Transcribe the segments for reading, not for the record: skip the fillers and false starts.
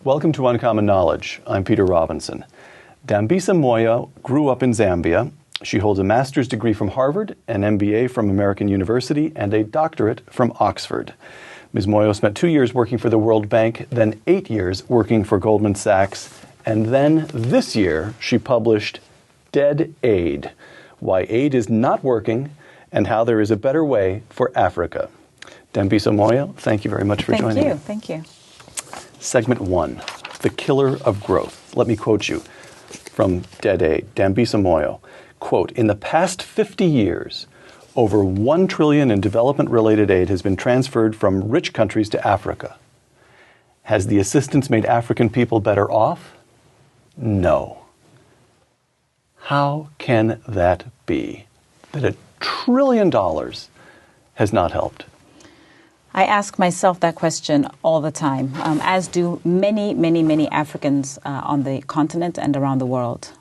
Welcome to Uncommon Knowledge. I'm Peter Robinson. Dambisa Moyo grew up in Zambia. She holds a master's degree from Harvard, an MBA from American University, and a doctorate from Oxford. Ms. Moyo spent 2 years working for the World Bank, then 8 years working for Goldman Sachs, and then this year she published Dead Aid: Why Aid is Not Working and How There is a Better Way for Africa. Dambisa Moyo, thank you very much for joining me. Thank you. Segment 1, The Killer of Growth. Let me quote you from Dead Aid, Dambisa Moyo. Quote, "In the past 50 years, over 1 trillion in development-related aid has been transferred from rich countries to Africa. Has the assistance made African people better off? No. How can that be, that $1 trillion has not helped?" I ask myself that question all the time, as do many Africans on the continent and around the world.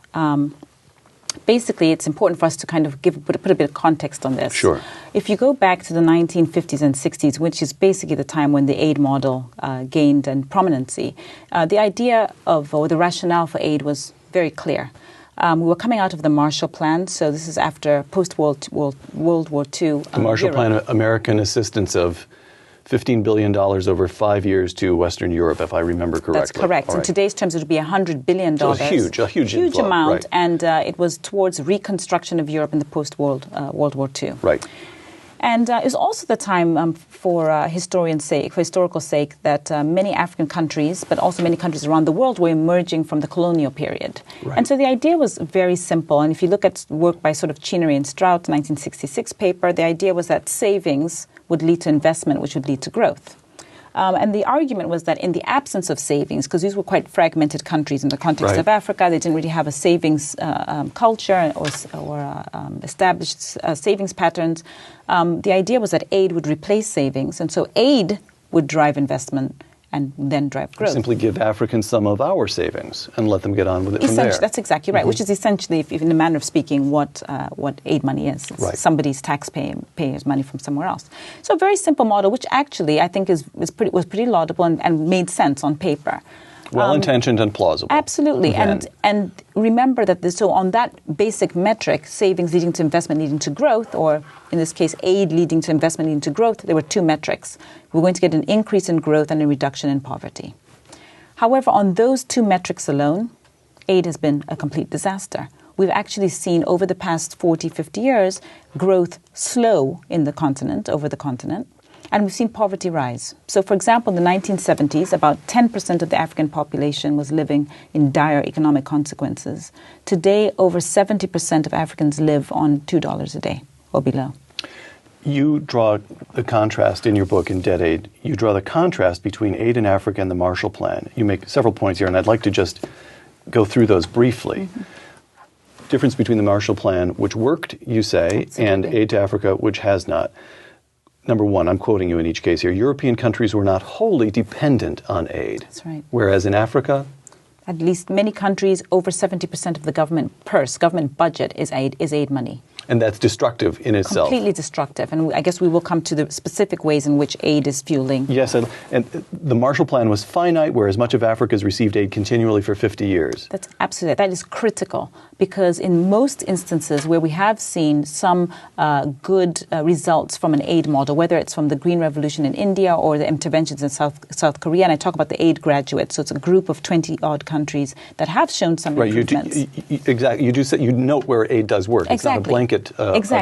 Basically, it's important for us to kind of put a bit of context on this. Sure. If you go back to the 1950s and 60s, which is basically the time when the aid model gained in prominency, the idea of, or the rationale for aid was very clear. We were coming out of the Marshall Plan, so this is after post-World War II. The Marshall Plan, American assistance of $15 billion over 5 years to Western Europe, if I remember correctly. That's correct. Right. In today's terms, it would be $100 billion. So a huge inflow, amount, right. And it was towards reconstruction of Europe in the post-World War II. Right. And it was also the time, for historical sake, that many African countries, but also many countries around the world, were emerging from the colonial period. Right. And so the idea was very simple. And if you look at work by sort of Chenery and Strout, 1966 paper, the idea was that savings would lead to investment, which would lead to growth. And the argument was that in the absence of savings, because these were quite fragmented countries in the context Right. of Africa, they didn't really have a savings culture or established savings patterns. The idea was that aid would replace savings, and so aid would drive investment and then drive growth. Simply give Africans some of our savings and let them get on with it from there. That's exactly right, which is essentially, if in a manner of speaking, what aid money is. It's right. Somebody's taxpayers' money from somewhere else. So a very simple model, which actually I think was pretty laudable and made sense on paper. Well-intentioned and plausible. Absolutely. Then. And remember that so on that basic metric, savings leading to investment leading to growth, or in this case, aid leading to investment leading to growth, there were two metrics. We're going to get an increase in growth and a reduction in poverty. However, on those two metrics alone, aid has been a complete disaster. We've actually seen over the past 40, 50 years, growth slow in the continent, over the continent. And we've seen poverty rise. So, for example, in the 1970s, about 10% of the African population was living in dire economic consequences. Today, over 70% of Africans live on $2 a day or below. You draw the contrast in your book, in Dead Aid. You draw the contrast between aid in Africa and the Marshall Plan. You make several points here, and I'd like to just go through those briefly. Mm-hmm. Difference between the Marshall Plan, which worked, you say, Absolutely. and aid to Africa, which has not. Number one, I'm quoting you in each case here, European countries were not wholly dependent on aid. That's right. Whereas in Africa? At least many countries, over 70% of the government budget is aid money. And that's destructive in itself. Completely destructive. And I guess we will come to the specific ways in which aid is fueling. Yes, and the Marshall Plan was finite, whereas much of Africa has received aid continually for 50 years. That's absolutely, that is critical, because in most instances where we have seen some good results from an aid model, whether it's from the Green Revolution in India or the interventions in South Korea, and I talk about the aid graduates, so it's a group of 20-odd countries that have shown some improvements. Exactly. You note where aid does work. Exactly. It's not a blanket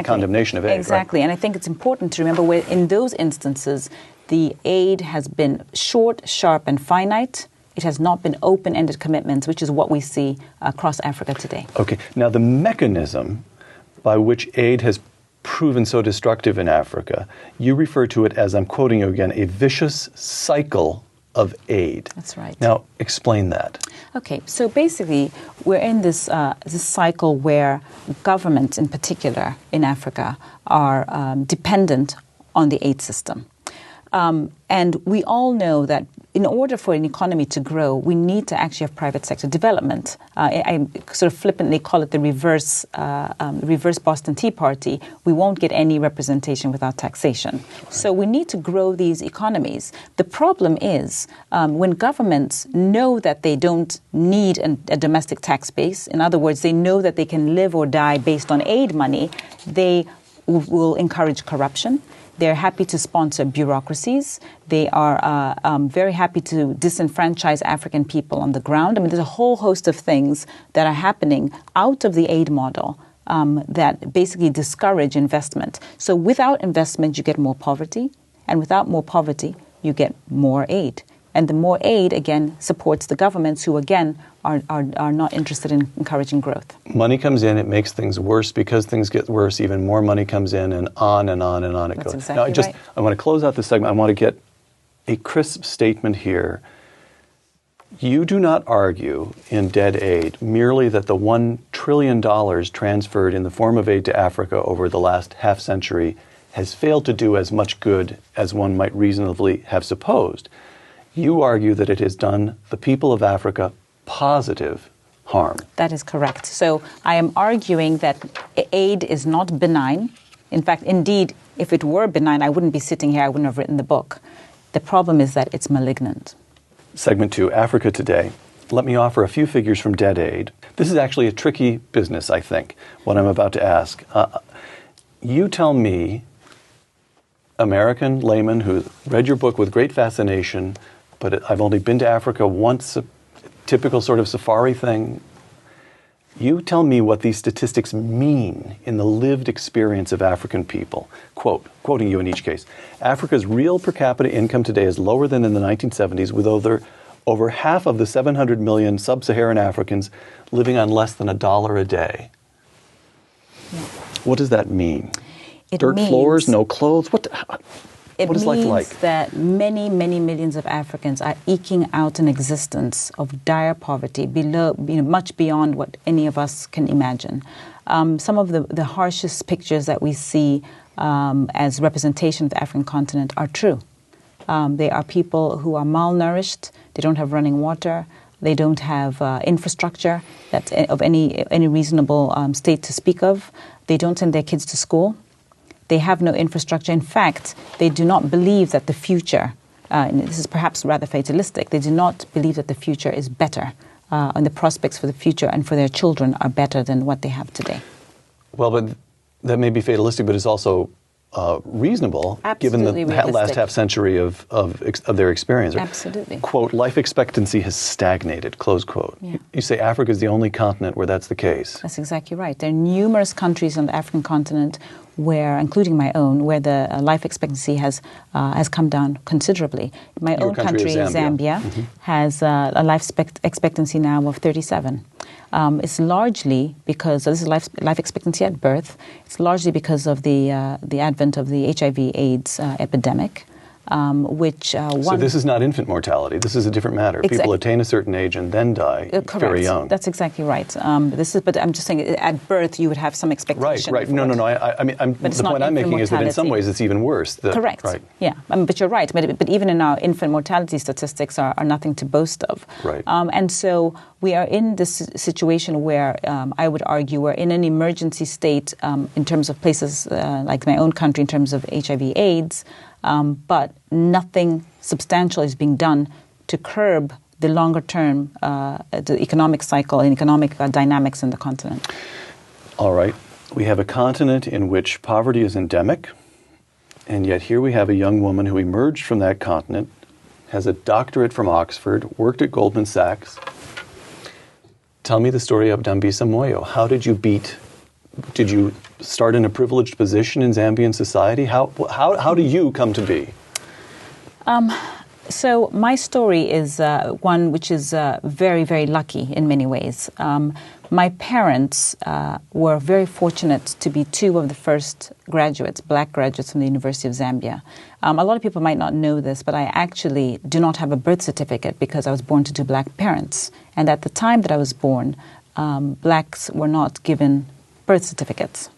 condemnation of aid. Exactly. Right? And I think it's important to remember where in those instances the aid has been short, sharp, and finite. It has not been open-ended commitments, which is what we see across Africa today. Okay. Now, the mechanism by which aid has proven so destructive in Africa, you refer to it as, I'm quoting you again, a vicious cycle of aid. That's right. Now, explain that. Okay, so basically, we're in this cycle where governments, in particular in Africa, are dependent on the aid system. And we all know that in order for an economy to grow, we need to actually have private sector development. I sort of flippantly call it the reverse Boston Tea Party. We won't get any representation without taxation. Right. So we need to grow these economies. The problem is when governments know that they don't need a domestic tax base, in other words, they know that they can live or die based on aid money, they will encourage corruption. They're happy to sponsor bureaucracies. They are very happy to disenfranchise African people on the ground. I mean, there's a whole host of things that are happening out of the aid model that basically discourage investment. So without investment, you get more poverty. And without more poverty, you get more aid. And the more aid, again, supports the governments who, again, are not interested in encouraging growth. Money comes in, it makes things worse. Because things get worse, even more money comes in, and on and on and on it goes. Exactly now, I want to close out this segment. I want to get a crisp statement here. You do not argue in Dead Aid merely that the $1 trillion transferred in the form of aid to Africa over the last half century has failed to do as much good as one might reasonably have supposed. You argue that it has done the people of Africa positive harm. That is correct. So I am arguing that aid is not benign. In fact, indeed, if it were benign, I wouldn't be sitting here. I wouldn't have written the book. The problem is that it's malignant. Segment 2, Africa Today. Let me offer a few figures from Dead Aid. This is actually a tricky business, I think, what I'm about to ask. You tell me, American layman who read your book with great fascination, but I've only been to Africa once, a typical sort of safari thing. You tell me what these statistics mean in the lived experience of African people. Quoting you in each case, Africa's real per capita income today is lower than in the 1970s, with over half of the 700 million sub-Saharan Africans living on less than $1 a day. Yeah. What does that mean? Dirt floors, no clothes? What is life like? It means that many, many millions of Africans are eking out an existence of dire poverty, much beyond what any of us can imagine. Some of the harshest pictures that we see as representation of the African continent are true. They are people who are malnourished, they don't have running water, they don't have infrastructure that's of any reasonable state to speak of. They don't send their kids to school. They have no infrastructure. In fact, they do not believe that the future, and this is perhaps rather fatalistic, they do not believe that the future is better, and the prospects for the future and for their children are better than what they have today. Well, but that may be fatalistic, but it's also reasonable, given the last half century of their experience. Absolutely. Quote, life expectancy has stagnated, close quote. Yeah. You say Africa is the only continent where that's the case. That's exactly right. There are numerous countries on the African continent where, including my own, where the life expectancy has come down considerably. My own country, Zambia, has a life expectancy now of 37. It's largely because this is life expectancy at birth. It's largely because of the advent of the HIV/AIDS epidemic, So this is not infant mortality. This is a different matter. Exactly. People attain a certain age and then die very young. That's exactly right. But I'm just saying, at birth you would have some expectation. Right. No. I mean, the point I'm making is that in some ways it's even worse. Correct. Right. Yeah. But you're right. But even in our infant mortality statistics are nothing to boast of. Right. And so we are in this situation where I would argue we're in an emergency state in terms of places like my own country in terms of HIV/AIDS. But nothing substantial is being done to curb the longer-term the economic cycle and economic dynamics in the continent. All right. We have a continent in which poverty is endemic, and yet here we have a young woman who emerged from that continent, has a doctorate from Oxford, worked at Goldman Sachs. Tell me the story of Dambisa Moyo. How did you Did you start in a privileged position in Zambian society? How do you come to be? So my story is one which is very, very lucky in many ways. My parents were very fortunate to be two of the first black graduates from the University of Zambia. A lot of people might not know this, but I actually do not have a birth certificate because I was born to two black parents. And at the time that I was born, blacks were not given birth certificates.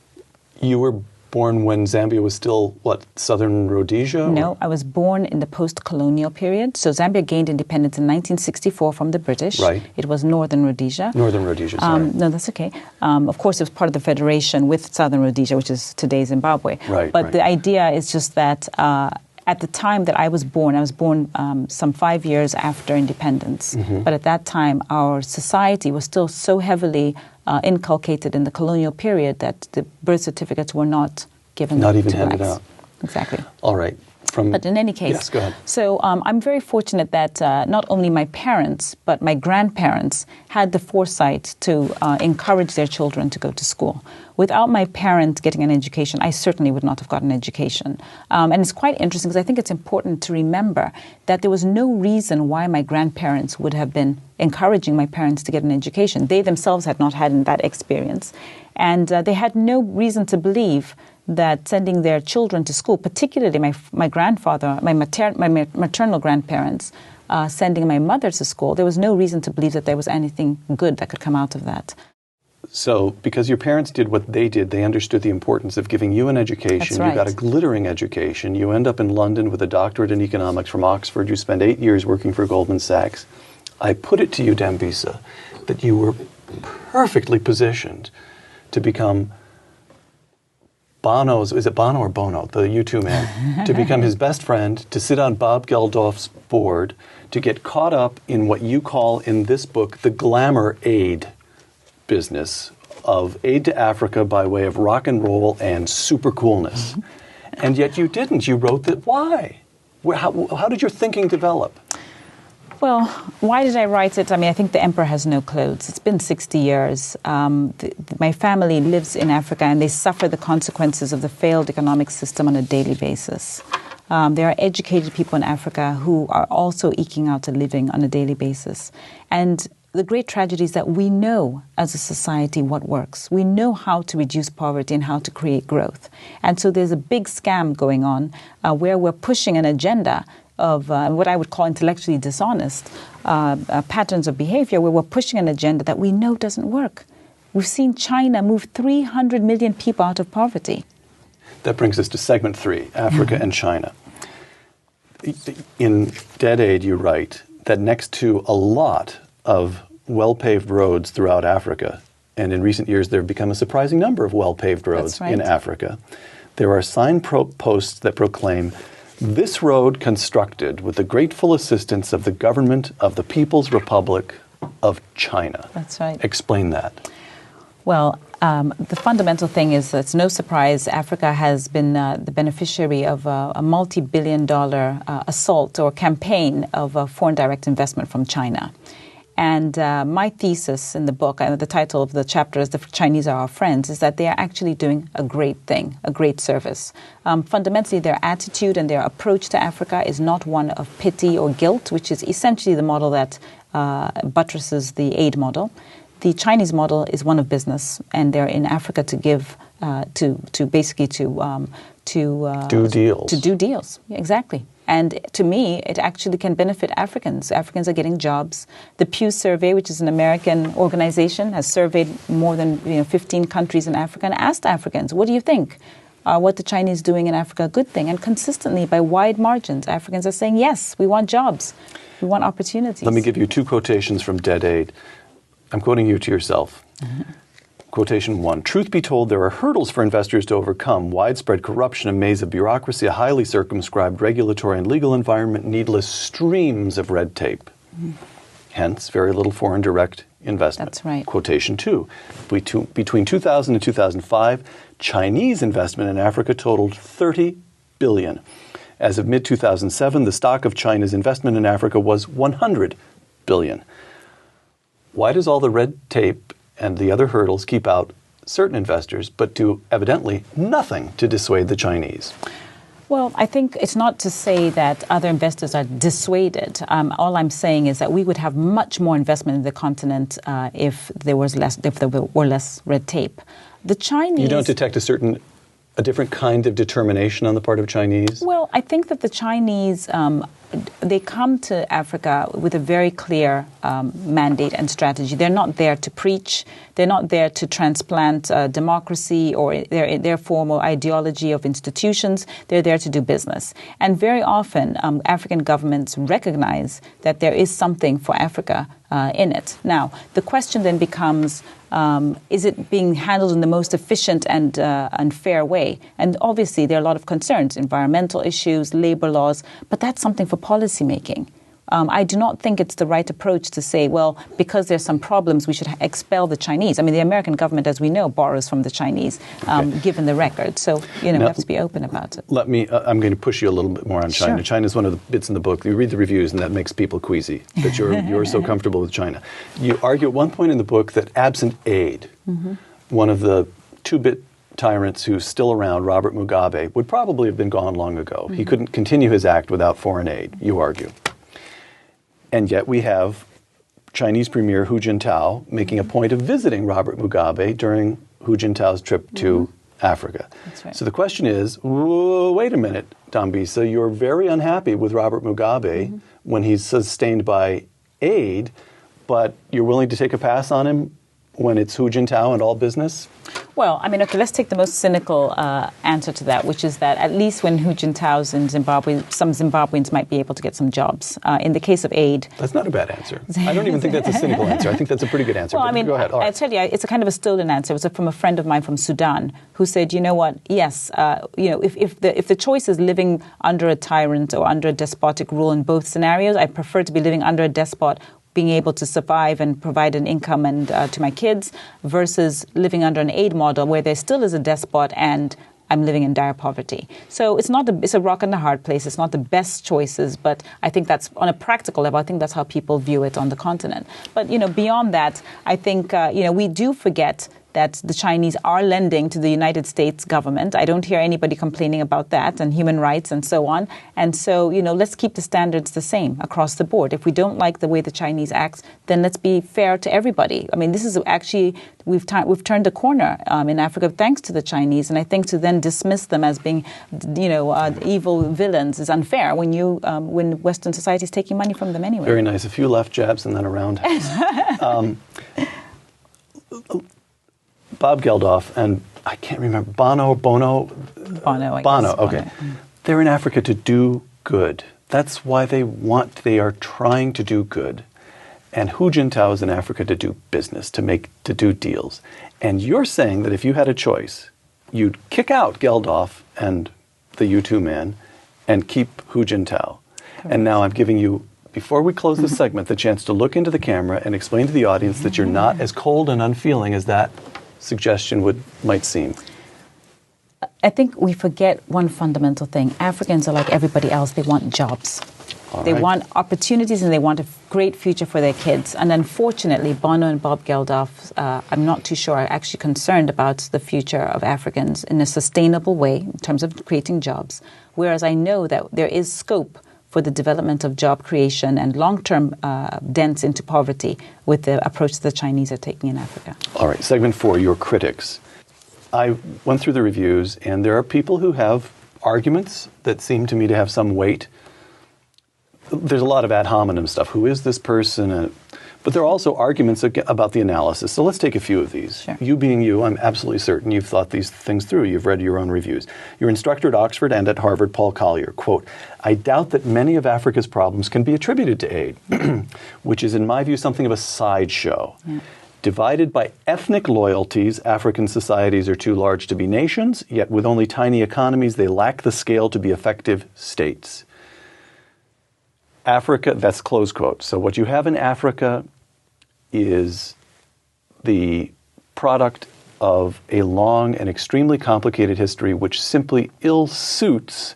You were born when Zambia was still, what, Southern Rhodesia? No, I was born in the post-colonial period. So Zambia gained independence in 1964 from the British. Right. It was Northern Rhodesia. Northern Rhodesia, sorry. No, that's okay. Of course, it was part of the federation with Southern Rhodesia, which is today's Zimbabwe. Right, but right. the idea is just that at the time that I was born some 5 years after independence. Mm-hmm. But at that time, our society was still so heavily inculcated in the colonial period that the birth certificates were not given Not even to handed blacks. out. Exactly. All right. But in any case, yes, go ahead. So I'm very fortunate that not only my parents, but my grandparents had the foresight to encourage their children to go to school. Without my parents getting an education, I certainly would not have gotten an education. And it's quite interesting because I think it's important to remember that there was no reason why my grandparents would have been encouraging my parents to get an education. They themselves had not had that experience. And they had no reason to believe that sending their children to school, particularly my grandfather, my maternal grandparents, sending my mother to school, there was no reason to believe that there was anything good that could come out of that. So, because your parents did what they did, they understood the importance of giving you an education. That's right. You got a glittering education. You end up in London with a doctorate in economics from Oxford. You spend 8 years working for Goldman Sachs. I put it to you, Dambisa, that you were perfectly positioned to become Bono's, is it Bono or Bono, the U2 man, to become his best friend, to sit on Bob Geldof's board, to get caught up in what you call in this book the glamour aid business of aid to Africa by way of rock and roll and super coolness. And yet you didn't. You wrote that. Why? How did your thinking develop? Well, why did I write it? I mean, I think the emperor has no clothes. It's been 60 years. My family lives in Africa, and they suffer the consequences of the failed economic system on a daily basis. There are educated people in Africa who are also eking out a living on a daily basis. And the great tragedy is that we know as a society what works. We know how to reduce poverty and how to create growth. And so there's a big scam going on where we're pushing an agenda of what I would call intellectually dishonest patterns of behavior, where we're pushing an agenda that we know doesn't work. We've seen China move 300 million people out of poverty. That brings us to segment 3, Africa and China. In Dead Aid, you write that next to a lot of well-paved roads throughout Africa, and in recent years there have become a surprising number of well-paved roads in Africa, there are sign posts that proclaim, "This road constructed with the grateful assistance of the government of the People's Republic of China." That's right. Explain that. Well, the fundamental thing is that it's no surprise Africa has been the beneficiary of a multi-billion-dollar assault or campaign of foreign direct investment from China. And my thesis in the book, the title of the chapter is "The Chinese Are Our Friends," is that they are actually doing a great thing, a great service. Fundamentally, their attitude and their approach to Africa is not one of pity or guilt, which is essentially the model that buttresses the aid model. The Chinese model is one of business, and they're in Africa to give, to Do deals. To do deals, exactly. And to me, it actually can benefit Africans. Africans are getting jobs. The Pew Survey, which is an American organization, has surveyed more than 15 countries in Africa and asked Africans, what do you think? Are what the Chinese doing in Africa a good thing? And consistently, by wide margins, Africans are saying, yes, we want jobs. We want opportunities. Let me give you 2 quotations from Dead Aid. I'm quoting you to yourself. Quotation 1, "Truth be told, there are hurdles for investors to overcome: widespread corruption, a maze of bureaucracy, a highly circumscribed regulatory and legal environment, needless streams of red tape. Hence, very little foreign direct investment." That's right. Quotation 2, "Between 2000 and 2005, Chinese investment in Africa totaled $30 billion. As of mid-2007, the stock of China's investment in Africa was $100 billion. Why does all the red tape and the other hurdles keep out certain investors, but do evidently nothing to dissuade the Chinese?" Well, I think it's not to say that other investors are dissuaded. All I'm saying is that we would have much more investment in the continent if there were less red tape. The Chinese. You don't detect a different kind of determination on the part of Chinese? Well, I think that the Chinese they come to Africa with a very clear mandate and strategy. They're not there to preach. They're not there to transplant democracy or their formal ideology of institutions. They're there to do business. And very often, African governments recognize that there is something for Africa in it. Now, the question then becomes, is it being handled in the most efficient and fair way? And obviously, there are a lot of concerns, environmental issues, labor laws, but that's something for policymaking. I do not think it's the right approach to say, well, because there's some problems, we should expel the Chinese. I mean, the American government, as we know, borrows from the Chinese, given the record. So, we have to be open about it. I'm going to push you a little bit more on China. Sure. China is one of the bits in the book. You read the reviews, and that makes people queasy, that you're so comfortable with China. You argue at one point in the book that absent aid, one of the two-bit tyrants who's still around, Robert Mugabe, would probably have been gone long ago. He couldn't continue his act without foreign aid, you argue. And yet we have Chinese Premier Hu Jintao making a point of visiting Robert Mugabe during Hu Jintao's trip to Africa. That's right. So the question is, wait a minute, Dambisa, you're very unhappy with Robert Mugabe when he's sustained by aid, but you're willing to take a pass on him when it's Hu Jintao and all business? Well, I mean, okay, let's take the most cynical answer to that, which is that at least when Hu Jintao's in Zimbabwe, some Zimbabweans might be able to get some jobs. In the case of aid... That's not a bad answer. I don't even think that's a cynical answer. I think that's a pretty good answer. Well, I mean, go ahead. All right. I tell you, it's a kind of a stolen answer. It was from a friend of mine from Sudan who said, you know what, yes, if the choice is living under a tyrant or under a despotic rule in both scenarios, I prefer to be living under a despot, being able to survive and provide an income and to my kids, versus living under an aid model where there still is a despot and I'm living in dire poverty. So it's a rock and a hard place. It's not the best choices, but I think that's, on a practical level, I think that's how people view it on the continent. But, beyond that, I think, we do forget that the Chinese are lending to the United States government. I don't hear anybody complaining about that, and human rights and so on. And so, let's keep the standards the same across the board. If we don't like the way the Chinese acts, then let's be fair to everybody. I mean, this is actually, we've turned a corner in Africa thanks to the Chinese, and I think to then dismiss them as being, evil villains is unfair when Western society is taking money from them anyway. Very nice. A few left jabs and then a roundhouse. Bob Geldof and I can't remember, Bono, I guess. Okay. Bono. They're in Africa to do good. That's why they are trying to do good. And Hu Jintao is in Africa to do business, to do deals. And you're saying that if you had a choice, you'd kick out Geldof and the U2 man and keep Hu Jintao. And now I'm giving you, before we close this segment, the chance to look into the camera and explain to the audience that you're not as cold and unfeeling as that suggestion might seem. I think we forget one fundamental thing. Africans are like everybody else. They want jobs. They want opportunities and they want a great future for their kids. And unfortunately, Bono and Bob Geldof, I'm not too sure, are actually concerned about the future of Africans in a sustainable way in terms of creating jobs. Whereas I know that there is scope for the development of job creation and long-term dents into poverty with the approach the Chinese are taking in Africa. All right, segment 4, your critics. I went through the reviews, and there are people who have arguments that seem to me to have some weight. There's a lot of ad hominem stuff. Who is this person? But there are also arguments about the analysis. So let's take a few of these. Sure. You being you, I'm absolutely certain you've thought these things through. You've read your own reviews. Your instructor at Oxford and at Harvard, Paul Collier, quote, "I doubt that many of Africa's problems can be attributed to aid," which is, in my view, something of a sideshow. Yeah. Divided by ethnic loyalties, African societies are too large to be nations, yet with only tiny economies, they lack the scale to be effective states. Africa, that's close quote. So what you have in Africa is the product of a long and extremely complicated history which simply ill-suits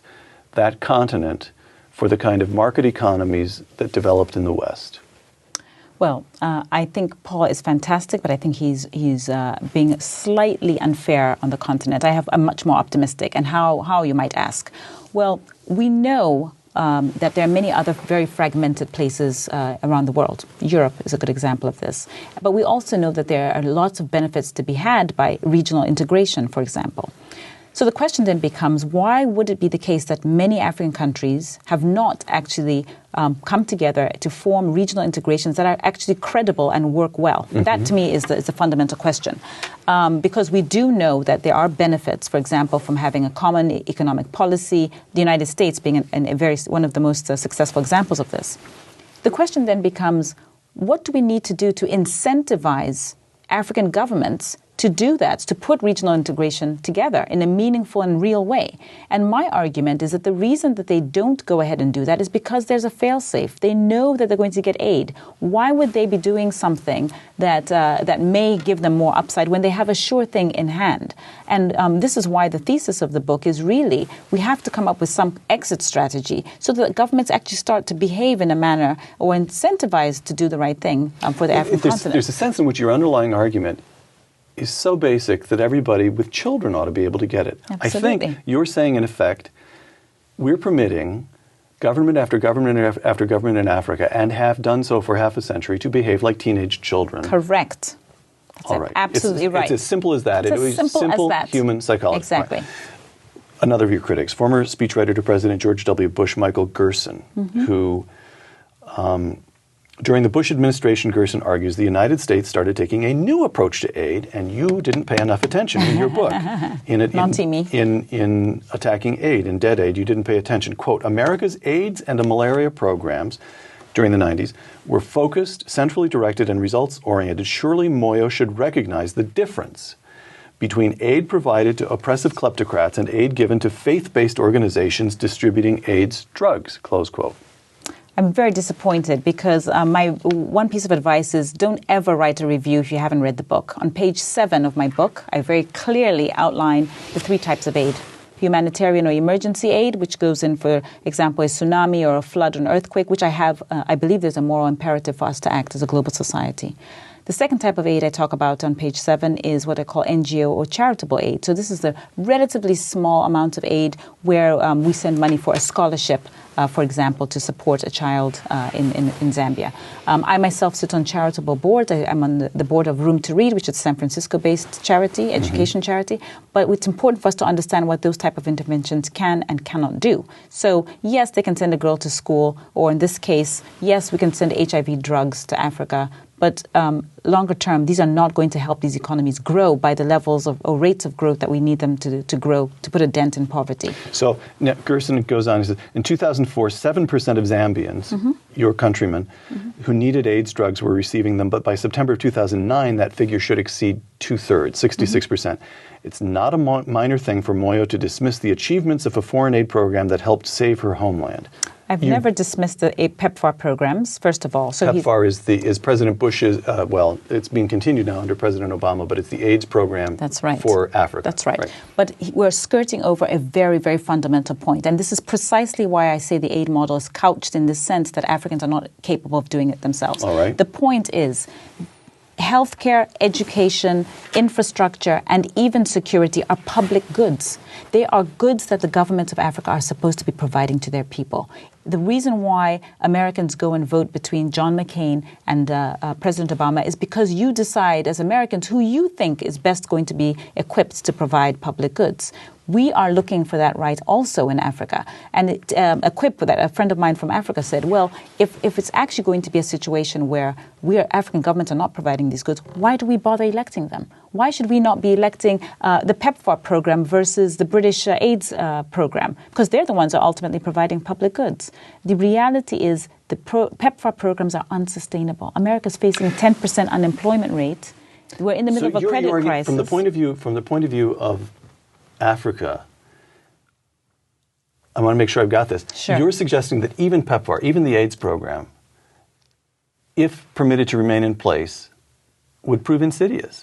that continent for the kind of market economies that developed in the West. Well, I think Paul is fantastic, but I think he's being slightly unfair on the continent. I'm much more optimistic. And how, you might ask? Well, we know that there are many other very fragmented places around the world. Europe is a good example of this. But we also know that there are lots of benefits to be had by regional integration, for example. So the question then becomes, why would it be the case that many African countries have not actually come together to form regional integrations that are actually credible and work well? That, to me, is the fundamental question. Because we do know that there are benefits, for example, from having a common economic policy, the United States being one of the most successful examples of this. The question then becomes, what do we need to do to incentivize African governments to do that, to put regional integration together in a meaningful and real way? And my argument is that the reason that they don't go ahead and do that is because there's a fail-safe. They know that they're going to get aid. Why would they be doing something that may give them more upside when they have a sure thing in hand? And this is why the thesis of the book is really, we have to come up with some exit strategy so that governments actually start to behave in a manner or incentivized to do the right thing for the African continent. There's a sense in which your underlying argument is so basic that everybody with children ought to be able to get it. Absolutely. I think you're saying, in effect, we're permitting government after government after government in Africa, and have done so for half a century, to behave like teenage children. Correct. That's all right. Absolutely right. It's as simple as that. It's as simple as that. Human psychology. Exactly. Right. Another of your critics, former speechwriter to President George W. Bush, Michael Gerson, who during the Bush administration, Gerson argues the United States started taking a new approach to aid, and you didn't pay enough attention in your book. In attacking aid, in dead aid, you didn't pay attention. Quote, America's AIDS and malaria programs during the 90s were focused, centrally directed, and results-oriented. Surely Moyo should recognize the difference between aid provided to oppressive kleptocrats and aid given to faith-based organizations distributing AIDS drugs, close quote. I'm very disappointed because my one piece of advice is don't ever write a review if you haven't read the book. On page 7 of my book, I very clearly outline the 3 types of aid. Humanitarian or emergency aid, which goes in, for example, a tsunami or a flood or an earthquake, which I believe there's a moral imperative for us to act as a global society. The second type of aid I talk about on page 7 is what I call NGO or charitable aid. So this is the relatively small amount of aid where we send money for a scholarship, for example, to support a child in Zambia. I myself sit on charitable board. I'm on the board of Room to Read, which is a San Francisco-based charity, education charity. But it's important for us to understand what those type of interventions can and cannot do. So yes, they can send a girl to school, or in this case, yes, we can send HIV drugs to Africa. But longer term, these are not going to help these economies grow by the levels or rates of growth that we need them to grow, to put a dent in poverty. So now, Gerson goes on, he says, in 2004, 7% of Zambians, your countrymen, who needed AIDS drugs were receiving them. But by September of 2009, that figure should exceed 2/3, 66%. It's not a minor thing for Moyo to dismiss the achievements of a foreign aid program that helped save her homeland. I've never dismissed the PEPFAR programs, first of all. So PEPFAR is President Bush's, it's being continued now under President Obama, but it's the AIDS program for Africa. That's right. But we're skirting over a very, very fundamental point. And this is precisely why I say the aid model is couched in the sense that Africans are not capable of doing it themselves. All right. The point is, healthcare, education, infrastructure, and even security are public goods. They are goods that the governments of Africa are supposed to be providing to their people. The reason why Americans go and vote between John McCain and President Obama is because you decide as Americans who you think is best going to be equipped to provide public goods. We are looking for that right also in Africa. And equipped with that, a friend of mine from Africa said, well, if it's actually going to be a situation where African governments are not providing these goods, why do we bother electing them? Why should we not be electing the PEPFAR program versus the British AIDS program? Because they're the ones who are ultimately providing public goods. The reality is the PEPFAR programs are unsustainable. America's facing a 10% unemployment rate. We're in the middle of a credit crisis. From the point of view of Africa, I want to make sure I've got this. Sure. You're suggesting that even PEPFAR, even the AIDS program, if permitted to remain in place, would prove insidious.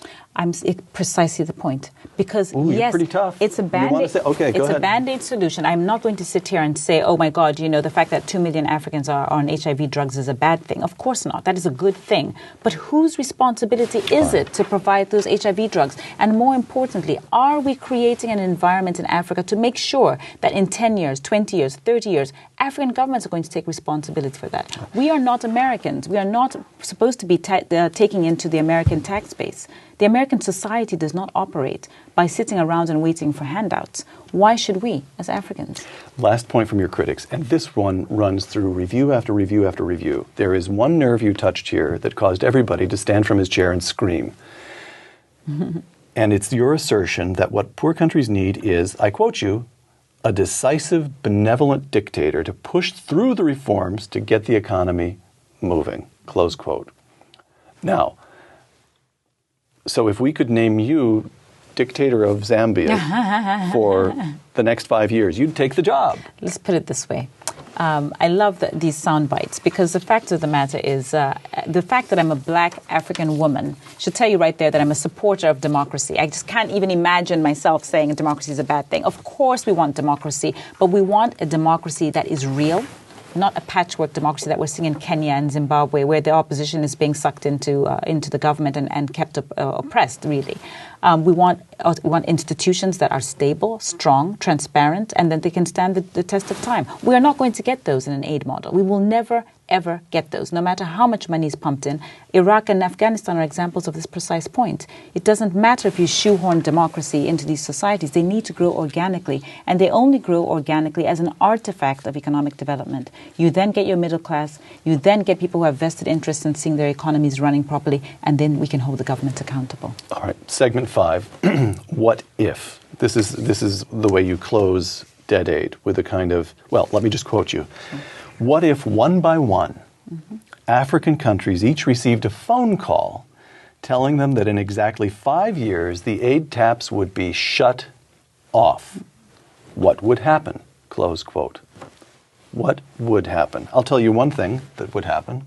Precisely the point. Because, you're pretty tough. It's a Band-Aid solution. I'm not going to sit here and say, oh my God, the fact that 2 million Africans are on HIV drugs is a bad thing. Of course not. That is a good thing. But whose responsibility is it to provide those HIV drugs? And more importantly, are we creating an environment in Africa to make sure that in 10 years, 20 years, 30 years, African governments are going to take responsibility for that. We are not Americans. We are not supposed to be taking into the American tax base. The American society does not operate by sitting around and waiting for handouts. Why should we, as Africans? Last point from your critics, and this one runs through review after review after review. There is one nerve you touched here that caused everybody to stand from his chair and scream. And it's your assertion that what poor countries need is, I quote you, a decisive, benevolent dictator to push through the reforms to get the economy moving, close quote. Now, so if we could name you dictator of Zambia for the next 5 years, you'd take the job. Let's put it this way. I love these sound bites because the fact of the matter is the fact that I'm a black African woman should tell you right there that I'm a supporter of democracy. I just can't even imagine myself saying democracy is a bad thing. Of course we want democracy, but we want a democracy that is real, not a patchwork democracy that we're seeing in Kenya and Zimbabwe, where the opposition is being sucked into the government and kept oppressed, really. We want institutions that are stable, strong, transparent, and that they can stand the test of time. We are not going to get those in an aid model. We will never, ever get those, no matter how much money is pumped in. Iraq and Afghanistan are examples of this precise point. It doesn't matter if you shoehorn democracy into these societies. They need to grow organically, and they only grow organically as an artifact of economic development. You then get your middle class, you then get people who have vested interests in seeing their economies running properly, and then we can hold the government accountable. All right, segment 5, what if? This is the way you close Dead Aid with a kind of, well, let me just quote you. What if one by one, African countries each received a phone call telling them that in exactly 5 years the aid taps would be shut off? What would happen? Close quote. What would happen? I'll tell you one thing that would happen.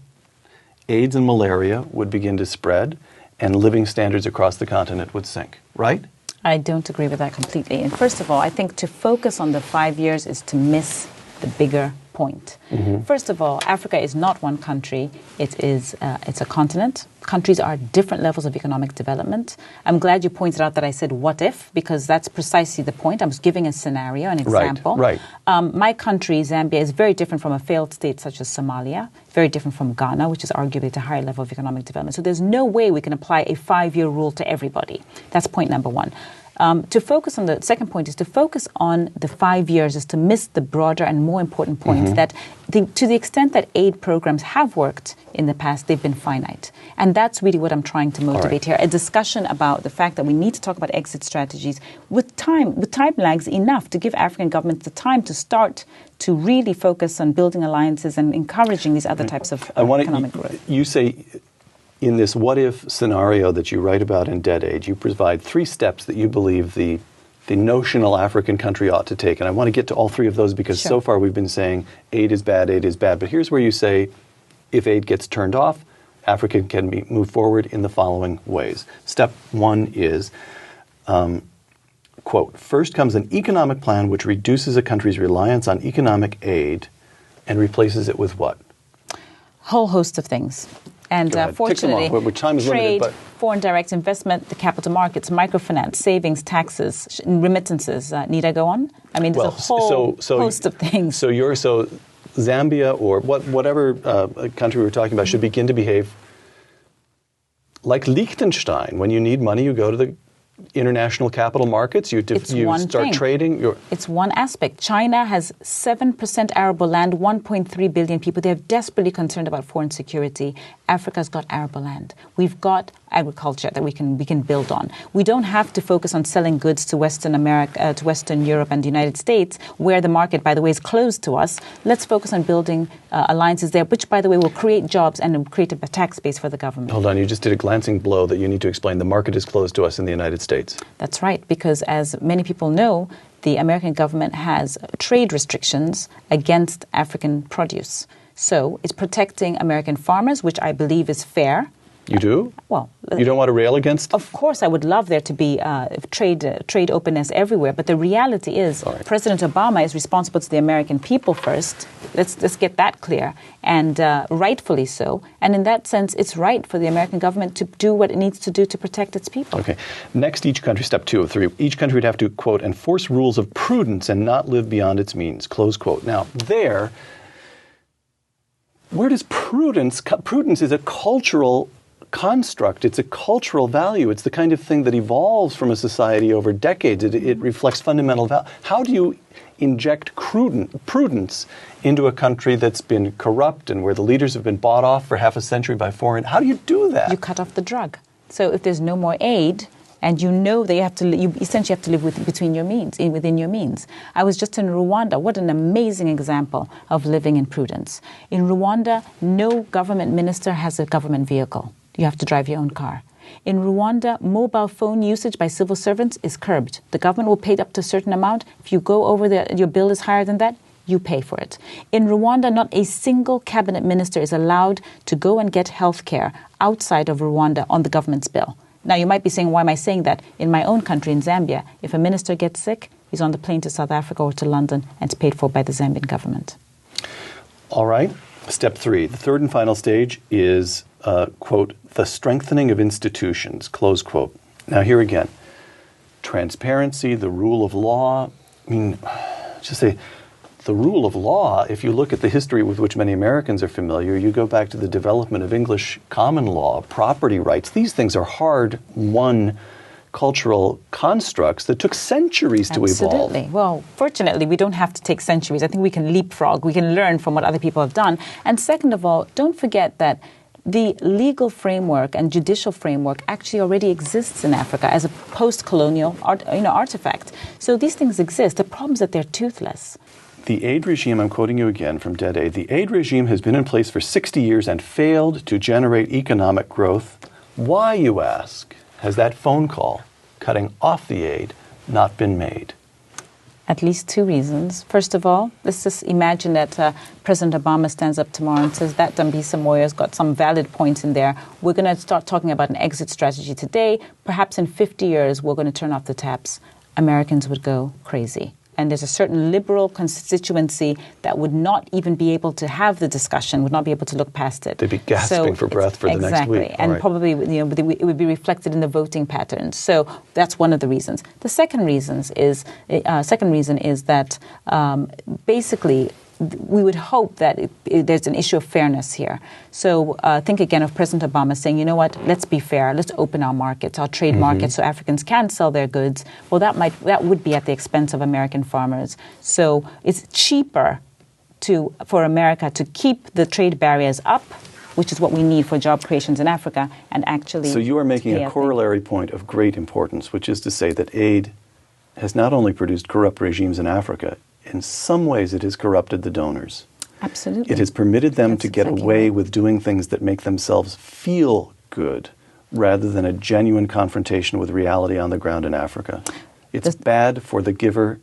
AIDS and malaria would begin to spread, and living standards across the continent would sink, right? I don't agree with that completely. And first of all, I think to focus on the 5 years is to miss the bigger point. First of all, Africa is not one country. It's a continent. Countries are at different levels of economic development. I'm glad you pointed out that I said what if, because that's precisely the point. I was giving a scenario, an example. Right. My country, Zambia, is very different from a failed state such as Somalia, very different from Ghana, which is arguably at a higher level of economic development. So there's no way we can apply a 5-year rule to everybody. That's point number one. To focus on the second point is to focus on the 5 years is to miss the broader and more important points that to the extent that aid programs have worked in the past, they've been finite. And that's really what I'm trying to motivate here. A discussion about the fact that we need to talk about exit strategies with time lags enough to give African governments the time to start to really focus on building alliances and encouraging these other types of economic growth. You say, in this what-if scenario that you write about in Dead Age, you provide 3 steps that you believe the notional African country ought to take. And I want to get to all 3 of those because so far we've been saying aid is bad. But here's where you say, if aid gets turned off, Africa can move forward in the following ways. Step 1 is, quote, first comes an economic plan which reduces a country's reliance on economic aid and replaces it with what? Whole host of things. And fortunately, trade, foreign direct investment, the capital markets, microfinance, savings, taxes, remittances. Need I go on? I mean, there's a whole host of things. So Zambia or whatever country we're talking about should begin to behave like Liechtenstein. When you need money, you go to the international capital markets, you start trading. It's one aspect. China has 7% arable land, 1.3 billion people. They're desperately concerned about foreign security. Africa's got arable land. We've got agriculture that we can build on. We don't have to focus on selling goods to Western America, to Western Europe and the United States, where the market, by the way, is closed to us. Let's focus on building alliances there, which, by the way, will create jobs and create a tax base for the government. Hold on, you just did a glancing blow that you need to explain. The market is closed to us in the United States. That's right, because as many people know, the American government has trade restrictions against African produce. So it's protecting American farmers, which I believe is fair. You do? Well, you don't want to rail against? Of course, I would love there to be trade openness everywhere. But the reality is, President Obama is responsible to the American people first. Let's get that clear, and rightfully so. And in that sense, it's right for the American government to do what it needs to do to protect its people. Okay. Next, each country, step 2 of 3, each country would have to, quote, enforce rules of prudence and not live beyond its means, close quote. Now, where does prudence is a cultural construct. It's a cultural value. It's the kind of thing that evolves from a society over decades. It reflects fundamental value. How do you inject prudence into a country that's been corrupt and where the leaders have been bought off for half a century by foreign? How do you do that? You cut off the drug. So if there's no more aid, and you know that you essentially have to live within your means. I was just in Rwanda. What an amazing example of living in prudence. In Rwanda, no government minister has a government vehicle. You have to drive your own car. In Rwanda, mobile phone usage by civil servants is curbed. The government will pay up to a certain amount. If you go over your bill is higher than that, you pay for it. In Rwanda, not a single cabinet minister is allowed to go and get health care outside of Rwanda on the government's bill. Now, you might be saying, why am I saying that? In my own country, in Zambia, if a minister gets sick, he's on the plane to South Africa or to London, and it's paid for by the Zambian government. All right. Step 3, the third and final stage is, quote, the strengthening of institutions, close quote. Now, here again, transparency, the rule of law. I mean, just say, the rule of law, if you look at the history with which many Americans are familiar, you go back to the development of English common law, property rights. These things are hard-won cultural constructs that took centuries to evolve. Absolutely. Well, fortunately, we don't have to take centuries. I think we can leapfrog. We can learn from what other people have done. And second of all, don't forget that the legal framework and judicial framework actually already exists in Africa as a post-colonial artifact. So these things exist. The problem is that they're toothless. The aid regime, I'm quoting you again from Dead Aid, the aid regime has been in place for 60 years and failed to generate economic growth. Why, you ask, has that phone call cutting off the aid not been made? At least 2 reasons. First of all, let's just imagine that President Obama stands up tomorrow and says that Dambisa Moyo has got some valid points in there. We're going to start talking about an exit strategy today. Perhaps in 50 years, we're going to turn off the taps. Americans would go crazy. And there's a certain liberal constituency that would not even be able to have the discussion, would not be able to look past it. They'd be gasping for breath for the next week. Exactly, and probably it would be reflected in the voting patterns. So that's one of the reasons. The second reason is that basically we would hope that there's an issue of fairness here. So think again of President Obama saying, you know what, let's be fair, let's open our markets, our trade markets, so Africans can sell their goods. Well, that would be at the expense of American farmers. So it's cheaper for America to keep the trade barriers up, which is what we need for job creations in Africa, and actually... So you are making a corollary point of great importance, which is to say that aid has not only produced corrupt regimes in Africa, in some ways it has corrupted the donors. Absolutely. It has permitted them to get away with doing things that make themselves feel good rather than a genuine confrontation with reality on the ground in Africa. It's bad for the giver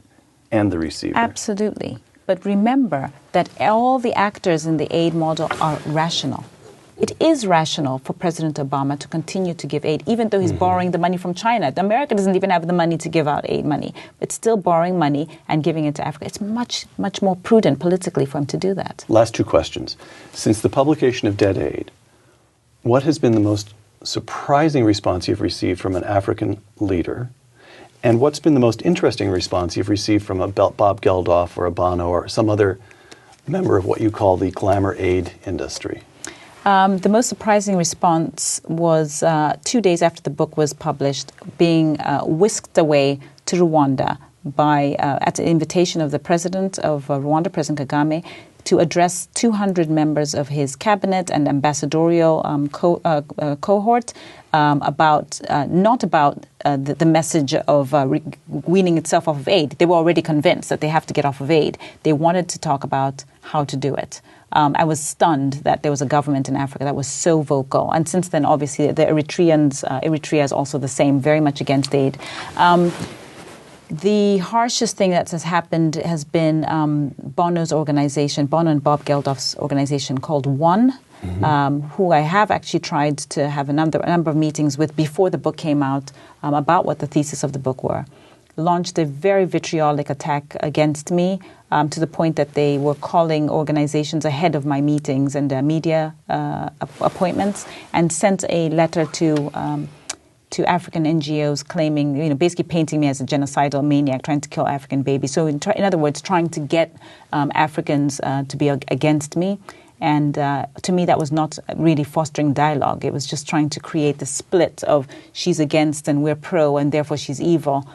and the receiver. Absolutely. But remember that all the actors in the aid model are rational. It is rational for President Obama to continue to give aid, even though he's borrowing the money from China. America doesn't even have the money to give out aid money. It's still borrowing money and giving it to Africa. It's much, much more prudent politically for him to do that. Last 2 questions. Since the publication of Dead Aid, what has been the most surprising response you've received from an African leader? And what's been the most interesting response you've received from a Bob Geldof or a Bono or some other member of what you call the glamour aid industry? The most surprising response was 2 days after the book was published, being whisked away to Rwanda at the invitation of the president of Rwanda, President Kagame, to address 200 members of his cabinet and ambassadorial cohort not about the message of weaning itself off of aid. They were already convinced that they have to get off of aid. They wanted to talk about how to do it. I was stunned that there was a government in Africa that was so vocal. And since then, obviously, the Eritrea is also the same, very much against aid. The harshest thing that has happened has been Bono's organization, Bono and Bob Geldof's organization called One. who I have actually tried to have a number of meetings with before the book came out about what the thesis of the book were, launched a very vitriolic attack against me to the point that they were calling organizations ahead of my meetings and media appointments, and sent a letter to African NGOs claiming, basically painting me as a genocidal maniac trying to kill African babies. So in other words, trying to get Africans to be against me. And to me, that was not really fostering dialogue. It was just trying to create the split of she's against and we're pro, and therefore she's evil,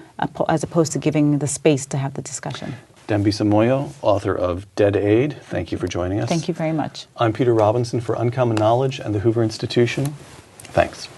as opposed to giving the space to have the discussion. Dambisa Moyo, author of Dead Aid, thank you for joining us. Thank you very much. I'm Peter Robinson for Uncommon Knowledge and the Hoover Institution. Thanks.